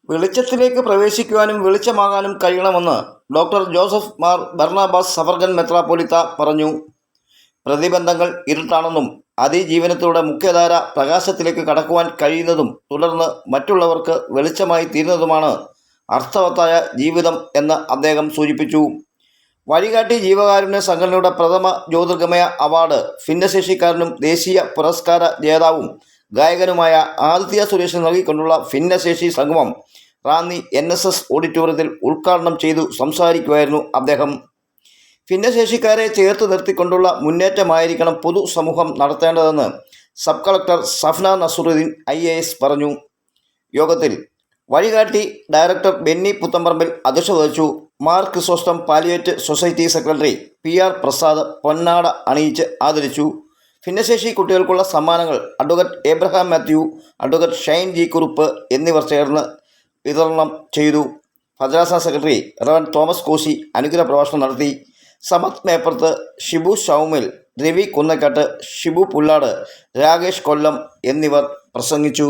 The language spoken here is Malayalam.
വെളിച്ചത്തിലേക്ക് പ്രവേശിക്കുവാനും വെളിച്ചമാകാനും കഴിയണമെന്ന് doctor Joseph Mar Barnabas suffragan മെത്രാപ്പൊലീത്ത പറഞ്ഞു. പ്രതിബന്ധങ്ങൾ ഇരുട്ടാണെന്നും അതിജീവനത്തിലൂടെ മുഖ്യധാര പ്രകാശത്തിലേക്ക് കടക്കുവാൻ കഴിയുന്നതും തുടർന്ന് മറ്റുള്ളവർക്ക് വെളിച്ചമായി തീരുന്നതുമാണ് അർത്ഥവത്തായ ജീവിതം എന്ന് അദ്ദേഹം സൂചിപ്പിച്ചു. വഴികാട്ടി ജീവകാരുണ്യ സംഘടനയുടെ പ്രഥമ ജ്യോതിർഗമയ അവാർഡ് ഭിന്നശേഷിക്കാരനും ദേശീയ പുരസ്കാര ജേതാവും ഗായകനുമായ ആദിത്യ സുരേഷിന് നൽകിക്കൊണ്ടുള്ള ഭിന്നശേഷി സംഗമം റാന്നി NSS ഓഡിറ്റോറിയത്തിൽ ഉദ്ഘാടനം ചെയ്തു സംസാരിക്കുകയായിരുന്നു അദ്ദേഹം. ഭിന്നശേഷിക്കാരെ ചേർത്ത് നിർത്തിക്കൊണ്ടുള്ള മുന്നേറ്റമായിരിക്കണം പൊതുസമൂഹം നടത്തേണ്ടതെന്ന് sub collector Safna Nasaruddin IAS പറഞ്ഞു. യോഗത്തിൽ വഴികാട്ടി ഡയറക്ടർ ബെന്നി പുത്തമ്പറമ്പിൽ അധ്യക്ഷത വഹിച്ചു. Mar Chrysostom palliative society secretary PR Prasad പൊന്നാട അണിയിച്ച് ആദരിച്ചു. ഭിന്നശേഷി കുട്ടികൾക്കുള്ള സമ്മാനങ്ങൾ advocate Abraham Mathew, advocate Shine G Kurup എന്നിവർ ചേർന്ന് വിതരണം ചെയ്തു. ഭദ്രാസന സെക്രട്ടറി റവൻ തോമസ് കോശി അനുഗ്രഹ പ്രഭാഷണം നടത്തി. സമത് മേപ്പർത്ത്, ഷിബു ഷൗമിൽ, രവി കുന്നക്കാട്ട്, ഷിബു പുല്ലാട്, രാകേഷ് കൊല്ലം എന്നിവർ പ്രസംഗിച്ചു.